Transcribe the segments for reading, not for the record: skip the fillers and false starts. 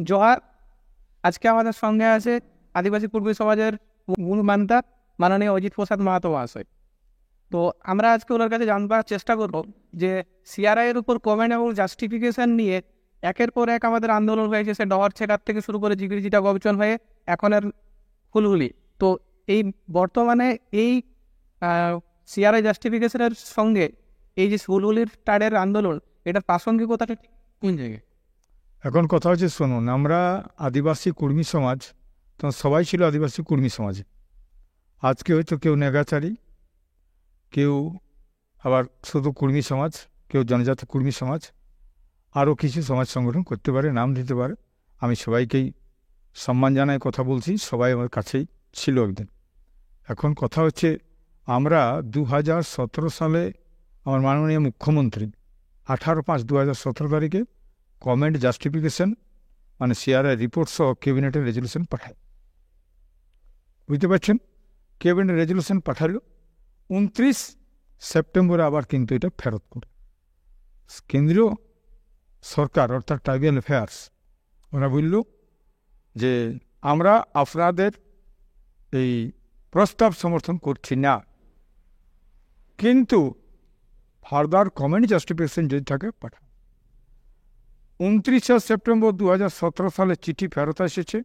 জোহার। আজকে আমাদের সঙ্গে আছে আদিবাসী কুর্মী সমাজের মূল মান্তা মাননীয় অজিত প্রসাদ মাহাতো মহাশয়। তো আমরা আজকে ওনার কাছে জানবার চেষ্টা করব যে সিআরআই এর উপর কমেন্ট এবং জাস্টিফিকেশন নিয়ে একের পর এক আমাদের আন্দোলন হয়েছে, সে ডহর ছেকার থেকে শুরু করে জিগিরিজিটা গবেষণ হয়ে এখনের হুলহুলি। তো এই বর্তমানে এই সিআরআই জাস্টিফিকেশনের সঙ্গে এই যে হুলহুলির টাড়ের আন্দোলন, এটার প্রাসঙ্গিকতাটা ঠিক কোন জায়গায়? এখন কথা হচ্ছে, শুনুন, আমরা আদিবাসী কর্মী সমাজ, তো সবাই ছিল আদিবাসী কর্মী সমাজে। আজকে হয়তো কেউ নেগাচারী, কেউ আবার শুধু কর্মী সমাজ, কেউ জনজাতি কর্মী সমাজ, আরও কিছু সমাজ সংগঠন করতে পারে, নাম দিতে পারে। আমি সবাইকেই সম্মান জানাই কথা বলছি, সবাই আমার কাছেই ছিল একদিন। এখন কথা হচ্ছে, আমরা 2017 সালে আমার মাননীয় মুখ্যমন্ত্রী 18/5/2017 তারিখে কমেন্ট জাস্টিফিকেশন মানে সিআরআই রিপোর্ট সহ ক্যাবিনেটের রেজলিউশন পাঠায়। বুঝতে পারছেন, ক্যাবিনেট রেজলিউশন পাঠালো 29 সেপ্টেম্বরে, আবার কিন্তু এটা ফেরত করে কেন্দ্রীয় সরকার অর্থাৎ ট্রাইবাল অ্যাফেয়ার্স। ওরা বলল যে আমরা আপনাদের এই প্রস্তাব সমর্থন করছি না, কিন্তু ফার্দার কমেন্ট জাস্টিফিকেশন যদি থাকে পাঠান। 29 সেপ্টেম্বর 2017 সালে চিঠি ফেরত এসেছে।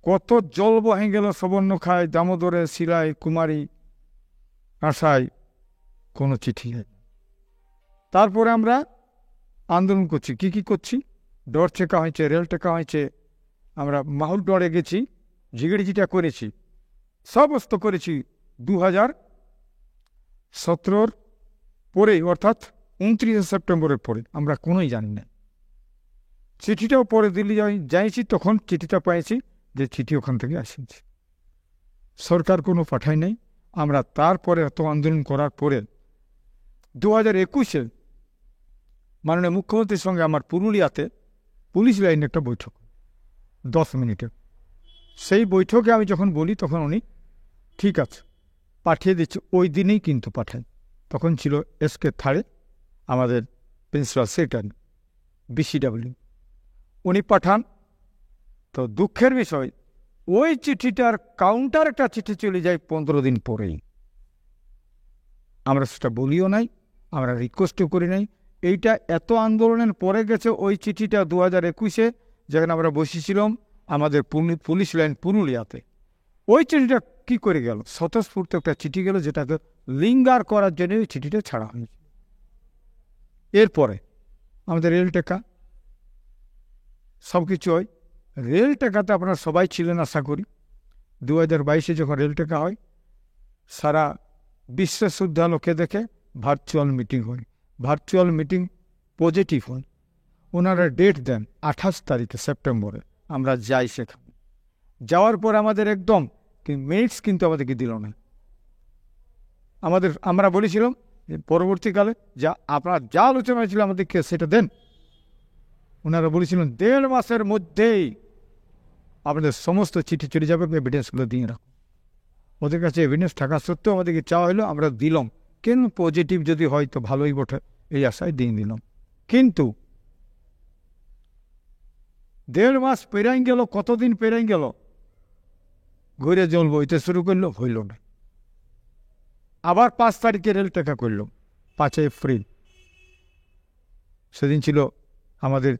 কত জল বহে গেল সবর্ণখায়, দামোদরে, শিলায়, কুমারী, আশায়, কোনো চিঠি নেই। তারপরে আমরা আন্দোলন করছি। কি করছি? ডর টেকা হয়েছে, রেল টেকা হয়েছে, আমরা মাহুল ডরে গেছি, জিগিড়িজিটা করেছি, সমস্ত করেছি 2017 পরে, অর্থাৎ 29 সেপ্টেম্বরের পরে। আমরা কোনোই জানি না। চিঠিটাও পরে দিল্লি যাইছি, তখন চিঠিটা পেয়েছি যে চিঠি ওখান থেকে আসিয়েছি, সরকার কোনো পাঠায় নাই। আমরা তারপরে এত আন্দোলন করার পরে 2021-এ মাননীয় মুখ্যমন্ত্রীর সঙ্গে আমার পুরুলিয়াতে পুলিশ লাইনে একটা বৈঠক 10 মিনিটের। সেই বৈঠকে আমি যখন বলি, তখন উনি ঠিক আছে পাঠিয়ে দিচ্ছে। ওই দিনেই কিন্তু পাঠান। তখন ছিল SK থাড়ে আমাদের প্রিন্সিপাল সেক্রেটারি BCW, উনি পাঠান। তো দুঃখের বিষয়, ওই চিঠিটার কাউন্টার একটা চিঠি চলে যায় 15 দিন পরেই। আমরা সেটা বলিও নাই, আমরা রিকোয়েস্টও করি নাই। এইটা এত আন্দোলনের পরে গেছে। ওই চিঠিটা 2021-এ যেখানে আমরা বসেছিলাম আমাদের পুলিশ লাইন পুরুলিয়াতে, ওই চিঠিটা কি করে গেল? স্বতঃস্ফূর্ত একটা চিঠি গেল, যেটাকে লিঙ্গার করার জন্য ওই চিঠিটা ছাড়া হয়েছে। এরপরে আমাদের রেল টেকা সব কিছু হয়। রেল টেকাতে আপনারা সবাই ছিলেন আশা করি। 2022-এ যখন রেল টেকা হয়, সারা বিশ্বের শ্রদ্ধা লোকে দেখে ভার্চুয়াল মিটিং হয়। ভার্চুয়াল মিটিং পজিটিভ হয়। ওনারা ডেট দেন 28 তারিখে সেপ্টেম্বরে। আমরা যাই সেখানে। যাওয়ার পর আমাদের একদম মিনিটস কিন্তু আমাদেরকে দিল না। আমরা বলেছিলাম যে পরবর্তীকালে আপনারা যা আলোচনা হয়েছিল আমাদেরকে সেটা দেন। ওনারা বলেছিলেন 1.5 মাসের মধ্যেই আপনাদের সমস্ত চিঠি চলে যাবে, এভিডেন্সগুলো দিয়ে রাখুন। ওদের কাছে এভিডেন্স থাকা সত্ত্বেও আমাদেরকে চাওয়া হলো, আমরা দিলাম। কেন পজিটিভ যদি হয় তো ভালোই বটে, এই আশায় দিয়ে দিলাম। কিন্তু 1.5 মাস পেরাই গেল, কতদিন পেরাই গেল, ঘুরে জল বইতে শুরু করলো, হইল না। আবার 5 তারিখে রেল টেকা করল, 5 এপ্রিল। সেদিন ছিল আমাদের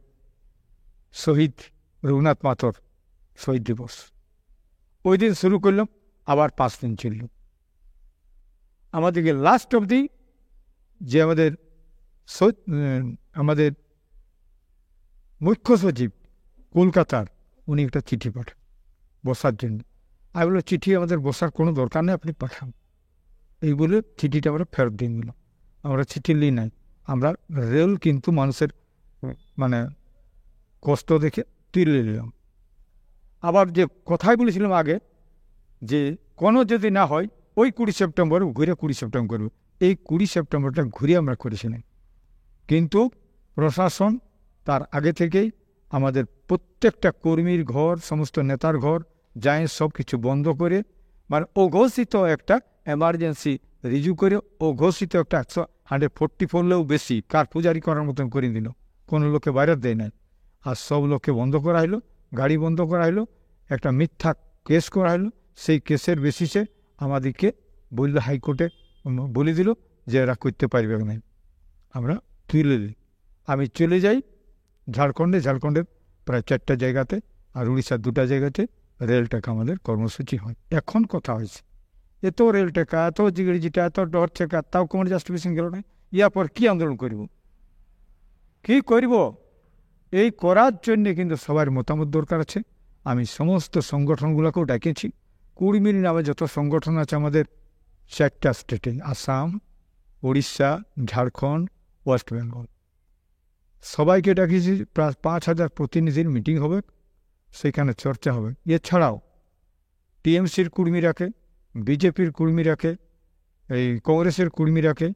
শহীদ রঘুনাথ মাথুর শহীদ দিবস। ওই দিন শুরু করলাম, আবার 5 দিন চলল। আমাদেরকে লাস্ট অবধি যে আমাদের মুখ্য সচিব কলকাতার, উনি একটা চিঠি পাঠান বসার জন্য। আমি বললাম, চিঠি আমাদের বসার কোনো দরকার নেই, আপনি পাঠান। এই বলে চিঠিটা আমরা ফেরত দিয়ে দিলাম। আমরা চিঠি নিই নাই। আমরা রেল কিন্তু মানুষের মানে কষ্ট দেখে তুলে নিলাম। আবার যে কথাই বলেছিলাম আগে, যে কোনো যদি না হয় ওই 20 সেপ্টেম্বর ঘুরে 20 সেপ্টেম্বর করবে, এই 20 সেপ্টেম্বরটা ঘুরে আমরা করেছিলাম। কিন্তু প্রশাসন তার আগে থেকেই আমাদের প্রত্যেকটা কর্মীর ঘর, সমস্ত নেতার ঘর যায় সব কিছু বন্ধ করে, মানে অঘোষিত একটা এমার্জেন্সি রিজু করে, অঘোষিত একটা 140 পড়লেও বেশি কারফিউ জারি করার মতন করে দিল। কোনো লোকে বাইরে দেয় নাই। আর সব লোককে বন্ধ করা হলো, গাড়ি বন্ধ করা হলো, একটা মিথ্যা কেস করা হলো। সেই কেসের বেসিসে আমাদেরকে বললো, হাইকোর্টে বলে দিল যে এরা করতে পারবে না। আমরা তুলে দিই, আমি চলে যাই ঝাড়খণ্ডের প্রায় 4টা জায়গাতে, আর উড়িষ্যার 2টা জায়গাতে রেল টেকা আমাদের কর্মসূচি হয়। এখন কথা হয়েছে এত রেল টেকা, এত জিগড়িজিটা, এত ডর টেকা, তাও কোনো জাস্টিফিকেশন গেল না। ইয়ার পর কী আন্দোলন করব, কী করব? এই করার জন্যে কিন্তু সবার মতামত দরকার আছে। আমি সমস্ত সংগঠনগুলোকেও ডাকেছি। কুর্মীর নামে যত সংগঠন আছে আমাদের 4টা স্টেটে, আসাম, উড়িষ্যা, ঝাড়খণ্ড, ওয়েস্ট বেঙ্গল, সবাইকে ডাকিয়েছি। প্রায় 5,000 প্রতিনিধির মিটিং হবে, সেখানে চর্চা হবে। এছাড়াও টিএমসির কর্মীরাকে, বিজেপির কর্মীরাকে, এই কংগ্রেসের কর্মীরাকে,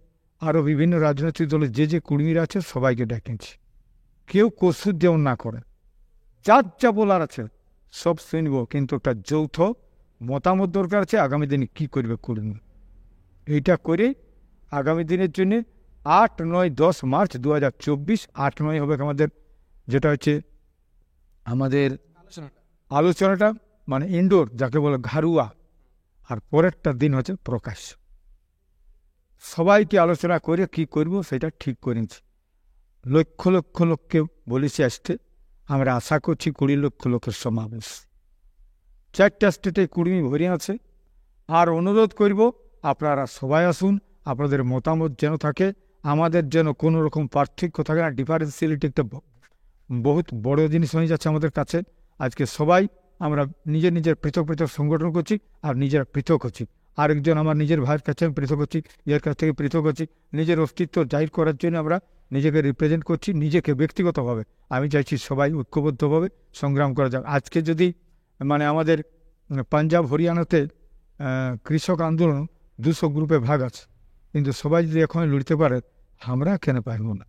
আরও বিভিন্ন রাজনৈতিক দলের যে কর্মীরা আছে সবাইকে ডেকেছি। কেউ কসুর যেমন না করে, যার যা বলার আছে সব শুনব, কিন্তু একটা যৌথ মতামত দরকার আছে আগামী দিনে কী করবে করুন। এইটা করে আগামী দিনের জন্য 8, 9, 10 মার্চ 2024, 8, 9 হবে আমাদের, যেটা হচ্ছে আমাদের আলোচনাটা, মানে ইনডোর যাকে বলে ঘারুয়া, আর পরেরটা দিন হচ্ছে প্রকাশ। সবাইকে আলোচনা করে কি করব সেটা ঠিক করেছি। লক্ষ লক্ষ লোককে বলেছি আসতে। আমরা আশা করছি 20 লক্ষ লোকের সমাবেশ। 4টা স্টেটে কর্মী ভরে আছে। আর অনুরোধ করব আপনারা সবাই আসুন, আপনাদের মতামত যেন থাকে, আমাদের যেন কোনো রকম পার্থক্য থাকে না। ডিফারেন্সিয়ালিটি একটা বহুত বড় জিনিস হয়ে যাচ্ছে আমাদের কাছে। আজকে সবাই আমরা নিজের নিজের পৃথক পৃথক সংগঠন করছি, আর নিজেরা পৃথক হচ্ছি। আরেকজন আমার নিজের ভাইয়ের কাছে আমি পৃথক হচ্ছি, এর কাছ থেকে পৃথক হচ্ছি। নিজের অস্তিত্ব জাহির করার জন্য আমরা নিজেকে রিপ্রেজেন্ট করছি, নিজেকে ব্যক্তিগতভাবে। আমি চাইছি সবাই ঐক্যবদ্ধভাবে সংগ্রাম করা যাক। আজকে যদি মানে আমাদের পাঞ্জাব হরিয়ানাতে কৃষক আন্দোলন 200 গ্রুপে ভাগ আছে, কিন্তু সবাই যদি এখন লড়তে পারে, আমরা কেন পারব না?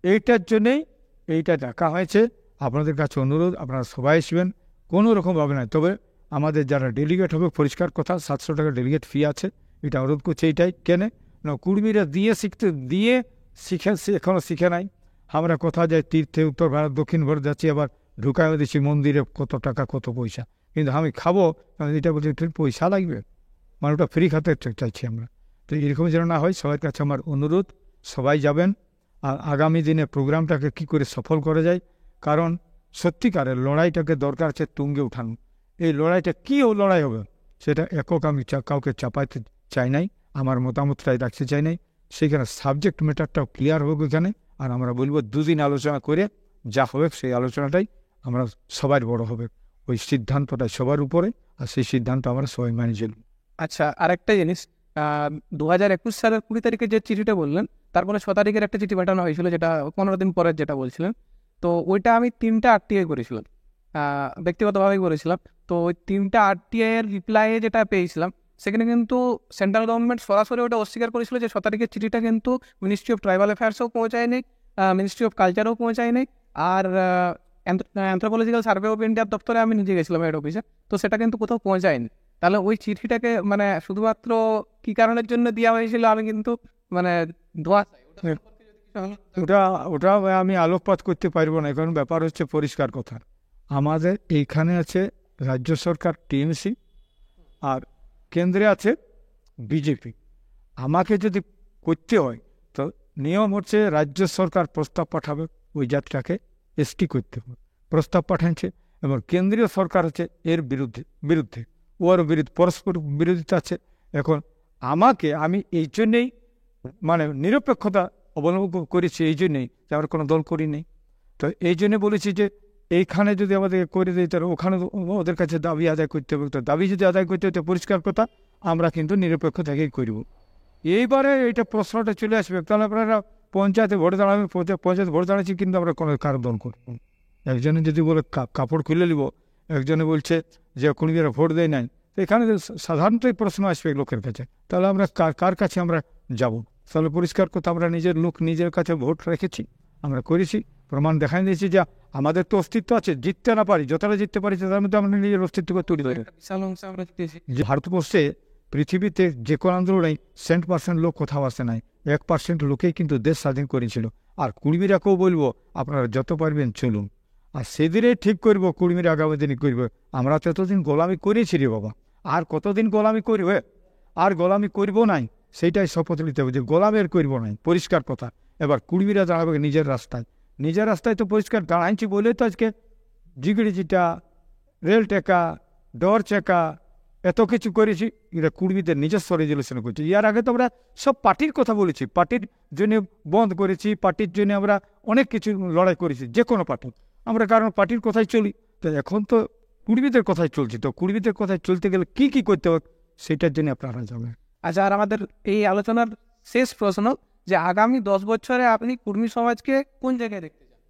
এইটার জন্যেই এইটা ডাকা হয়েছে। আপনাদের কাছে অনুরোধ, আপনারা সবাই আসবেন, কোনো রকমভাবে নয়। তবে আমাদের যারা ডেলিগেট হবে, পরিষ্কার কথা, 700 টাকা ডেলিগেট ফি আছে। এটা অনুরোধ করছে এইটাই। কেনে না, কুর্মীরা দিয়ে শিখে এখনও শিখে নাই। আমরা কোথাও যাই তীর্থে, উত্তর ভারত, দক্ষিণ ভারত যাচ্ছি, আবার ঢুকায় দিচ্ছি মন্দিরে কত টাকা কত পয়সা, কিন্তু আমি খাবো এটা বলছি পয়সা লাগবে, মানে ওটা ফ্রি খাতে চাইছি আমরা। তো এরকম যেন না হয়, সবার কাছে আমার অনুরোধ, সবাই যাবেন। আর আগামী দিনে প্রোগ্রামটাকে কী করে সফল করা যায়, কারণ সত্যিকারের লড়াইটাকে দরকার আছে তুঙ্গে উঠানো। এই লড়াইটা কী লড়াই হবে সেটা একক আমি কাউকে চাপাইতে চাই নাই, আমার মতামতটাই রাখতে চাই নাই। সেখানে সাবজেক্ট ম্যাটারটাও ক্লিয়ার হবে এখানে। আর আমরা বলবো 2 দিন আলোচনা করে যা হবে সেই আলোচনাটাই আমরা সবার বড় হবে, ওই সিদ্ধান্তটাই সবার উপরে, আর সেই সিদ্ধান্ত আমরা সবাই মানি চলব। আচ্ছা, আরেকটা জিনিস, 2021 সালের 20 তারিখে যে চিঠিটা বললেন, তারপরে 6 তারিখের একটা চিঠি পাঠানো হয়েছিল, যেটা 15 দিন পরের যেটা বলছিলেন। তো ওইটা আমি 3টা RTI করেছিলাম, ব্যক্তিগতভাবেই করেছিলাম। তো ওই 3টা RTI এর রিপ্লাইয়ে যেটা পেয়েছিলাম, সেখানে কিন্তু সেন্ট্রাল গভর্নমেন্ট সরাসরি ওটা অস্বীকার করেছিল যে 6 তারিখের চিঠিটা কিন্তু মিনিস্ট্রি অফ ট্রাইবাল অ্যাফেয়ার্সও পৌঁছায়নি, মিনিস্ট্রি অফ কালচারও পৌঁছায়নি, আর অ্যান্থ্রোপোলজিক্যাল সার্ভে অফ ইন্ডিয়ার দপ্তরে আমি নিজে গেছিলাম হেড অফিসে, তো সেটা কিন্তু কোথাও পৌঁছায়নি। তাহলে ওই চিঠিটাকে মানে শুধুমাত্র কী কারণের জন্য দেওয়া হয়েছিল আমি কিন্তু মানে ওটা আমি আলোকপাত করতে পারবো না, কারণ ব্যাপার হচ্ছে পরিষ্কার কথা। আমাদের এইখানে আছে রাজ্য সরকার টিএমসি, আর কেন্দ্রে আছে বিজেপি। আমাকে যদি করতে হয় তো নিয়ম হচ্ছে রাজ্য সরকার প্রস্তাব পাঠাবে, ওই জাতিটাকে এসটি করতে হবে, প্রস্তাব পাঠাচ্ছে, এবং কেন্দ্রীয় সরকার হচ্ছে এর বিরুদ্ধে ওর পরস্পর বিরোধিতা আছে। এখন আমি এই জন্যেই মানে নিরপেক্ষতা অবলম্বন করেছি, এই জন্যেই যে আমরা কোনো দল করিনি। তো এই জন্যে বলেছি যে এইখানে যদি আমাদের করে দিই, তাহলে ওখানে ওদের কাছে দাবি আদায় করতে হবে। তো দাবি যদি আদায় করতে হতো, পরিষ্কার কথা, আমরা কিন্তু নিরপেক্ষ থেকেই করব। এইবারে এইটা প্রশ্নটা চলে আসবে, তাহলে আপনারা পঞ্চায়েতে ভোট দাঁড়াবে, পঞ্চায়েতে ভোট দাঁড়াচ্ছি, কিন্তু আমরা কোনো কারো দল করব। একজনে যদি বলে কাপড় খুলে নিব, একজনে বলছে যে কুড়িরা ভোট দেয় নাই, তো এখানে সাধারণতই প্রশ্ন আসবে লোকের কাছে, তাহলে আমরা কার কাছে আমরা যাব? তাহলে পরিষ্কার কথা, আমরা নিজের লোক নিজের কাছে ভোট রেখেছি, আমরা করেছি, প্রমাণ দেখাই দিয়েছি যে আমাদের তো অস্তিত্ব আছে। জিততে না পারি, যতটা জিততে পারি তার মধ্যে আমরা নিজের অস্তিত্বকে তৈরি করি। ভারতবর্ষে পৃথিবীতে যে কোনো আন্দোলনে 100% লোক কোথাও আসে নাই, 1% লোকেই কিন্তু দেশ স্বাধীন করেছিল। আর কুর্মীরাকেও বলবো আপনারা যত পারবেন চলুন, আর সেদিনে ঠিক করব কুর্মীরা আগামী দিনে করবে। আমরা তো এতদিন গোলামি করেছি রে বাবা, আর কতদিন গোলামি করবে? আর গোলামি করবো নাই, সেইটাই শপথ নিতে হবে যে গোলামের করবো নাই, পরিষ্কার কথা। এবার কুর্মীরা দাঁড়াবে নিজের রাস্তায়, নিজের রাস্তায় তো পরিষ্কার দাঁড়াইছি বলে তো আজকে জিগড়ি চিটা, রেল টেকা, ডর চেকা, এত কিছু করেছি। এটা কুর্মীদের নিজস্ব রেজলিউশন করছি। ইয়ার আগে তো আমরা সব পার্টির কথা বলেছি, পার্টির জন্য বন্ধ করেছি, পার্টির জন্য আমরা অনেক কিছু লড়াই করেছি, যে কোনো পার্টি আমরা, কারণ পার্টির কথাই চলি। তো এখন তো কুর্মীদের কথাই চলছি, তো কুর্মীদের কথায় চলতে গেলে কি কি করতে হবে সেটার জন্য আপনারা যাবেন। আচ্ছা, আর আমাদের এই আলোচনার শেষ প্রশ্ন, যে আগামী 10 বছরে আপনি কুর্মী সমাজকে কোন জায়গায় দেখতে চান?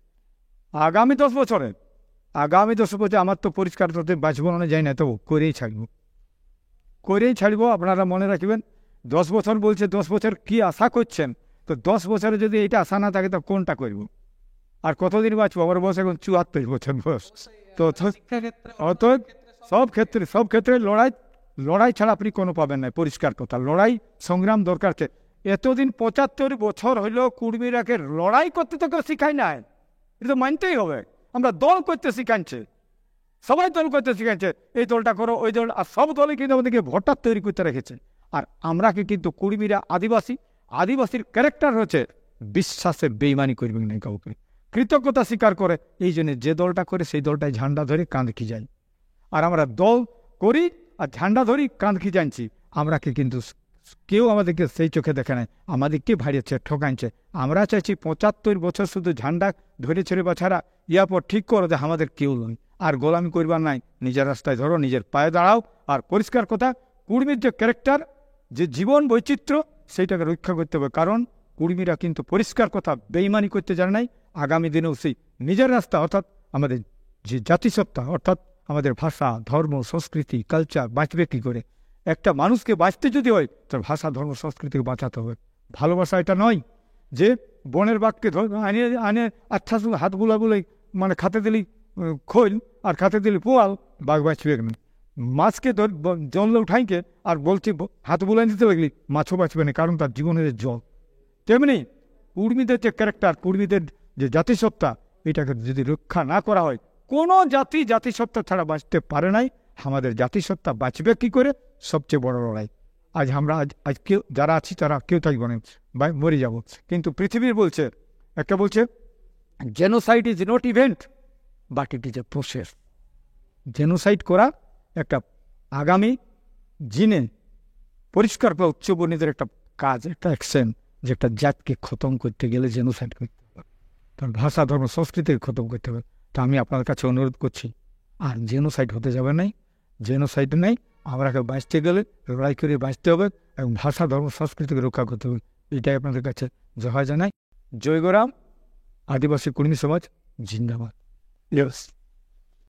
আগামী 10 বছরে, আগামী 10 বছর আমার তো পরিষ্কার করতে বাঁচবো না যায় না, তো করেই ছাড়বো, করেই ছাড়বো। আপনারা মনে রাখবেন 10 বছর বলছে, 10 বছর কি আশা করছেন? তো 10 বছরে যদি এইটা আশা না থাকে তো কোনটা করব? আর কতদিন বাঁচবো? আমার বয়স এখন 74 বছর বয়স। তো শিক্ষাক্ষেত্রে, অতএব সব ক্ষেত্রে লড়াই ছাড়া আপনি কোনো পাবেন না, পরিষ্কার কথা। লড়াই সংগ্রাম দরকার। এতদিন 75 বছর হইল কুর্মীরাকে লড়াই করতে তো কেউ শিখাই নাই, এটা তো মানতেই হবে। আমরা দল করতে শিখাচ্ছে, সবাই দল করতে শিখাচ্ছে, এই দলটা করো ওই দল, আর সব দলে কিন্তু আমাদেরকে ভোটার তৈরি করতে রেখেছে। আর আমরাকে কিন্তু কুর্মীরা আদিবাসীর ক্যারেক্টার হচ্ছে বিশ্বাসে বেইমানি করবেন না কাউকে, কৃতজ্ঞতা স্বীকার করে। এই জন্য যে দলটা করে সেই দলটায় ঝান্ডা ধরে কাঁধ খিজাই। আর আমরা দল করি আর ঝান্ডা ধরি, কাঁধ খিজাইছি। আমরাকে কিন্তু কেউ আমাদেরকে সেই চোখে দেখে নাই, আমাদেরকে ভাড়িয়েছে, ঠকাইছে। আমরা চাইছি 75 বছর শুধু ঝান্ডা ধরে ছেড়ে বাছারা, ইয়ার পর ঠিক করো যে আমাদের কেউ নয়, আর গোলামি করবার নাই। নিজের রাস্তায় ধরো, নিজের পায়ে দাঁড়াও। আর পরিষ্কার কথা, কুর্মীর যে ক্যারেক্টার, যে জীবন বৈচিত্র্য, সেইটাকে রক্ষা করতে হবে। কারণ কুর্মীরা কিন্তু পরিষ্কার কথা বেইমানি করতে জানে নাই। আগামী দিনেও সেই নিজের রাস্তা, অর্থাৎ আমাদের যে জাতিসত্তা, অর্থাৎ আমাদের ভাষা, ধর্ম, সংস্কৃতি, কালচার বাঁচবে কী করে? একটা মানুষকে বাঁচতে যদি হয় তার ভাষা, ধর্ম, সংস্কৃতিকে বাঁচাতে হবে। ভালোবাসা এটা নয় যে বনের বাঘকে আনে আচ্ছা শুধু হাত বুলাই, মানে খাতে দিলি খোল আর খাতে দিলি পোয়াল, বাঘ বাঁচবে না। মাছকে জল উঠাইকে আর বলছি হাত বুলাই দিতে লাগলি, মাছও বাঁচবে না, কারণ তার জীবনের জল। তেমনি কুর্মীদের যে ক্যারেক্টার, কুর্মীদের যে জাতিসত্তা, এটাকে যদি রক্ষা না করা হয়, কোনো জাতিসত্তা ছাড়া বাঁচতে পারে নাই। আমাদের জাতিসত্তা বাঁচবে কি করে? সবচেয়ে বড় লড়াই। আজ কেউ যারা আছি তারা কেউ থাকবে না, মরে যাব। কিন্তু পৃথিবীর বলছে, একটা বলছে genocide is not event but it is a process. Genocide করা একটা আগামী জিনে পরিষ্কার করা উচ্চবর্ণীদের একটা কাজ, একটা অ্যাকশন, যে একটা জাতকে খতম করতে গেলে জেনোসাইড করতে হবে, তার ভাষা, ধর্ম, সংস্কৃতিকে খতম করতে হবে। তা আমি আপনার কাছে অনুরোধ করছি, আর জেনোসাইড হতে যাবে নাই, জেনোসাইড নেই। আমরাকে বাঁচতে গেলে লড়াই করে বাঁচতে হবে এবং ভাষা, ধর্ম, সংস্কৃতিকে রক্ষা করতে হবে। এটাই আপনাদের কাছে জয় জানাই। জয় গোরাম। আদিবাসী কুর্মী সমাজ জিন্দাবাদ। ইয়েস।